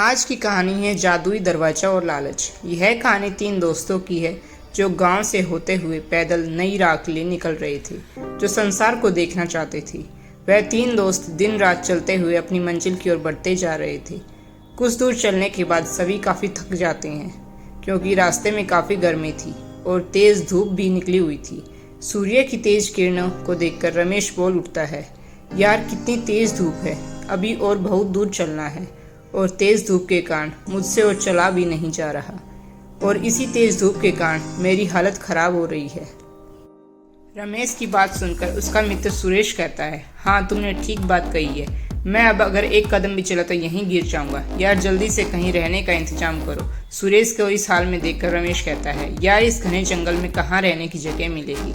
आज की कहानी है जादुई दरवाजा और लालच। यह कहानी 3 दोस्तों की है जो गांव से होते हुए पैदल नई राह के लिए निकल रहे थे, जो संसार को देखना चाहते थे। वह 3 दोस्त दिन रात चलते हुए अपनी मंजिल की ओर बढ़ते जा रहे थे। कुछ दूर चलने के बाद सभी काफ़ी थक जाते हैं, क्योंकि रास्ते में काफ़ी गर्मी थी और तेज़ धूप भी निकली हुई थी। सूर्य की तेज किरणों को देखकर रमेश बोल उठता है, यार कितनी तेज़ धूप है, अभी और बहुत दूर चलना है और तेज़ धूप के कारण मुझसे और चला भी नहीं जा रहा, और इसी तेज़ धूप के कारण मेरी हालत ख़राब हो रही है। रमेश की बात सुनकर उसका मित्र सुरेश कहता है, हाँ तुमने ठीक बात कही है, मैं अब अगर एक कदम भी चला तो यहीं गिर जाऊंगा। यार जल्दी से कहीं रहने का इंतजाम करो। सुरेश को इस हाल में देखकर रमेश कहता है, यार इस घने जंगल में कहाँ रहने की जगह मिलेगी।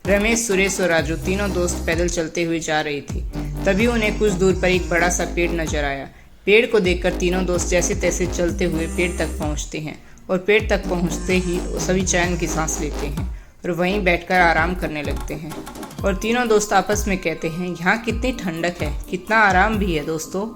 रमेश, सुरेश और राजू तीनों दोस्त पैदल चलते हुए जा रहे थे। तभी उन्हें कुछ दूर पर एक बड़ा सा पेड़ नजर आया। पेड़ को देखकर तीनों दोस्त जैसे तैसे चलते हुए पेड़ तक पहुंचते हैं और पेड़ तक पहुंचते ही सभी चैन की सांस लेते हैं और वहीं बैठकर आराम करने लगते हैं। और तीनों दोस्त आपस में कहते हैं, यहाँ कितनी ठंडक है, कितना आराम भी है दोस्तों,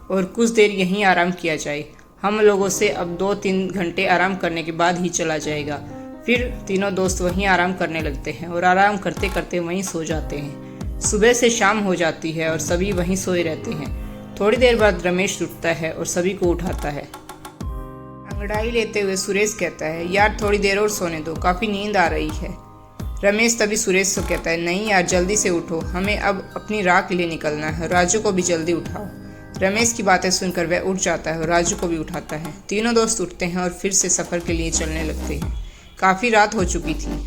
और कुछ देर यहीं आराम किया जाए। हम लोगों से अब 2-3 घंटे आराम करने के बाद ही चला जाएगा। फिर तीनों दोस्त वहीं आराम करने लगते हैं और आराम करते करते वहीं सो जाते हैं। सुबह से शाम हो जाती है और सभी वहीं सोए रहते हैं। थोड़ी देर बाद रमेश उठता है और सभी को उठाता है। अंगड़ाई लेते हुए सुरेश कहता है, यार थोड़ी देर और सोने दो, काफ़ी नींद आ रही है। रमेश तभी सुरेश से कहता है, नहीं यार जल्दी से उठो, हमें अब अपनी राह के लिए निकलना है, राजू को भी जल्दी उठाओ। रमेश की बातें सुनकर वह उठ जाता है और राजू को भी उठाता है। तीनों दोस्त उठते हैं और फिर से सफ़र के लिए चलने लगते हैं। काफ़ी रात हो चुकी थी।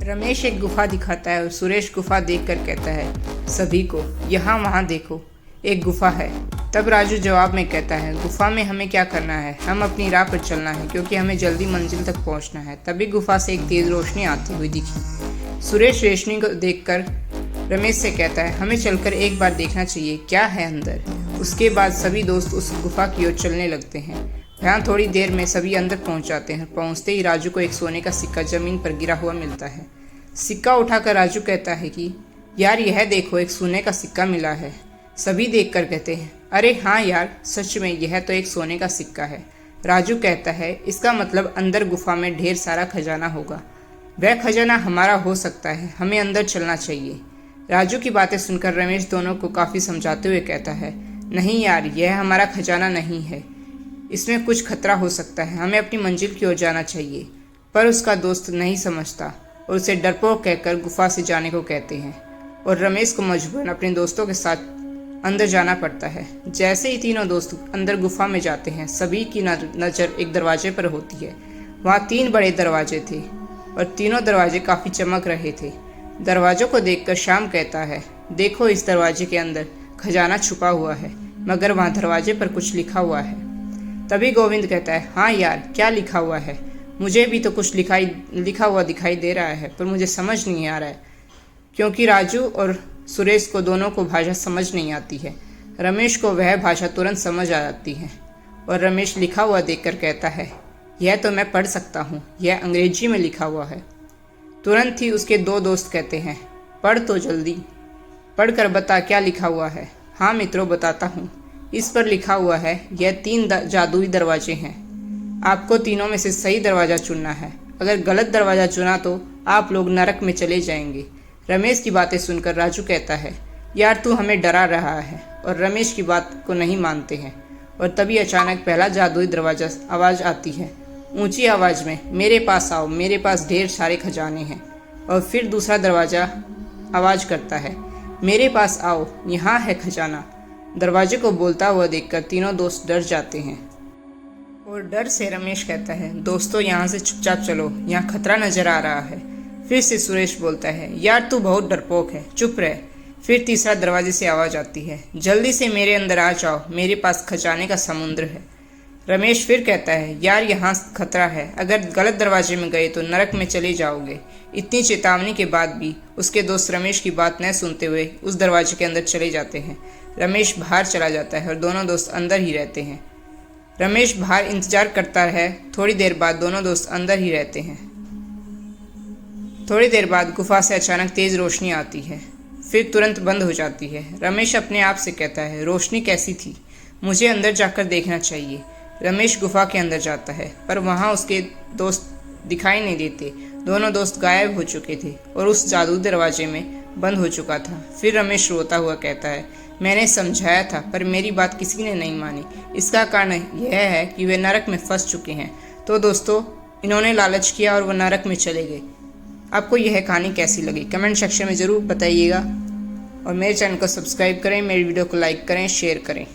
रमेश एक गुफा दिखाता है और सुरेश गुफा देखकर कहता है सभी को, यहाँ वहाँ देखो एक गुफा है। तब राजू जवाब में कहता है, गुफा में हमें क्या करना है, हम अपनी राह पर चलना है क्योंकि हमें जल्दी मंजिल तक पहुंचना है। तभी गुफा से एक तेज रोशनी आती हुई दिखी। सुरेश रोशनी को देखकर रमेश से कहता है, हमें चलकर एक बार देखना चाहिए क्या है अंदर। उसके बाद सभी दोस्त उस गुफा की ओर चलने लगते हैं। यहाँ थोड़ी देर में सभी अंदर पहुँच जाते हैं। पहुँचते ही राजू को एक सोने का सिक्का जमीन पर गिरा हुआ मिलता है। सिक्का उठाकर राजू कहता है कि यार यह देखो, एक सोने का सिक्का मिला है। सभी देखकर कहते हैं, अरे हाँ यार सच में यह तो एक सोने का सिक्का है। राजू कहता है, इसका मतलब अंदर गुफा में ढेर सारा खजाना होगा। वह खजाना हमारा हो सकता है, हमें अंदर चलना चाहिए। राजू की बातें सुनकर रमेश दोनों को काफ़ी समझाते हुए कहता है, नहीं यार यह हमारा खजाना नहीं है, इसमें कुछ खतरा हो सकता है, हमें अपनी मंजिल की ओर जाना चाहिए। पर उसका दोस्त नहीं समझता और उसे डरपोक कहकर गुफा से जाने को कहते हैं और रमेश को मजबूरन अपने दोस्तों के साथ अंदर जाना पड़ता है। जैसे ही तीनों दोस्त अंदर गुफा में जाते हैं, सभी की नज़र एक दरवाजे पर होती है। वहाँ 3 बड़े दरवाजे थे और तीनों दरवाजे काफ़ी चमक रहे थे। दरवाजों को देखकर श्याम कहता है, देखो इस दरवाजे के अंदर खजाना छुपा हुआ है, मगर वहाँ दरवाजे पर कुछ लिखा हुआ है। तभी गोविंद कहता है, हाँ यार क्या लिखा हुआ है, मुझे भी तो कुछ लिखा हुआ दिखाई दे रहा है, पर मुझे समझ नहीं आ रहा है, क्योंकि राजू और सुरेश को दोनों को भाषा समझ नहीं आती है। रमेश को वह भाषा तुरंत समझ आ जाती है और रमेश लिखा हुआ देखकर कहता है, यह तो मैं पढ़ सकता हूँ, यह अंग्रेजी में लिखा हुआ है। तुरंत ही उसके 2 दोस्त कहते हैं, पढ़ तो जल्दी, पढ़ कर बता क्या लिखा हुआ है। हाँ मित्रों बताता हूँ, इस पर लिखा हुआ है, यह 3 जादुई दरवाजे हैं, आपको तीनों में से सही दरवाज़ा चुनना है, अगर गलत दरवाज़ा चुना तो आप लोग नरक में चले जाएंगे। रमेश की बातें सुनकर राजू कहता है, यार तू हमें डरा रहा है, और रमेश की बात को नहीं मानते हैं। और तभी अचानक पहला जादुई दरवाजा आवाज़ आती है, ऊंची आवाज़ में, मेरे पास आओ, मेरे पास ढेर सारे खजाने हैं। और फिर दूसरा दरवाज़ा आवाज़ करता है, मेरे पास आओ, यहाँ है खजाना। दरवाजे को बोलता हुआ देखकर तीनों दोस्त डर जाते हैं और डर से रमेश कहता है, दोस्तों यहाँ से चुपचाप चलो, यहाँ खतरा नज़र आ रहा है। फिर से सुरेश बोलता है, यार तू बहुत डरपोक है, चुप रह। फिर तीसरा दरवाजे से आवाज़ आती है, जल्दी से मेरे अंदर आ जाओ, मेरे पास खजाने का समुद्र है। रमेश फिर कहता है, यार यहाँ खतरा है, अगर गलत दरवाजे में गए तो नरक में चले जाओगे। इतनी चेतावनी के बाद भी उसके दोस्त रमेश की बात न सुनते हुए उस दरवाजे के अंदर चले जाते हैं। रमेश बाहर चला जाता है और दोनों दोस्त अंदर ही रहते हैं। रमेश बाहर इंतजार करता है। थोड़ी देर बाद दोनों दोस्त अंदर ही रहते हैं। थोड़ी देर बाद गुफा से अचानक तेज रोशनी आती है, फिर तुरंत बंद हो जाती है। रमेश अपने आप से कहता है, रोशनी कैसी थी, मुझे अंदर जाकर देखना चाहिए। रमेश गुफा के अंदर जाता है, पर वहाँ उसके दोस्त दिखाई नहीं देते। दोनों दोस्त गायब हो चुके थे और उस जादू दरवाजे में बंद हो चुका था। फिर रमेश रोता हुआ कहता है, मैंने समझाया था पर मेरी बात किसी ने नहीं मानी। इसका कारण यह है कि वे नरक में फंस चुके हैं। तो दोस्तों, इन्होंने लालच किया और वह नरक में चले गए। आपको यह कहानी कैसी लगी कमेंट सेक्शन में ज़रूर बताइएगा और मेरे चैनल को सब्सक्राइब करें, मेरी वीडियो को लाइक करें, शेयर करें।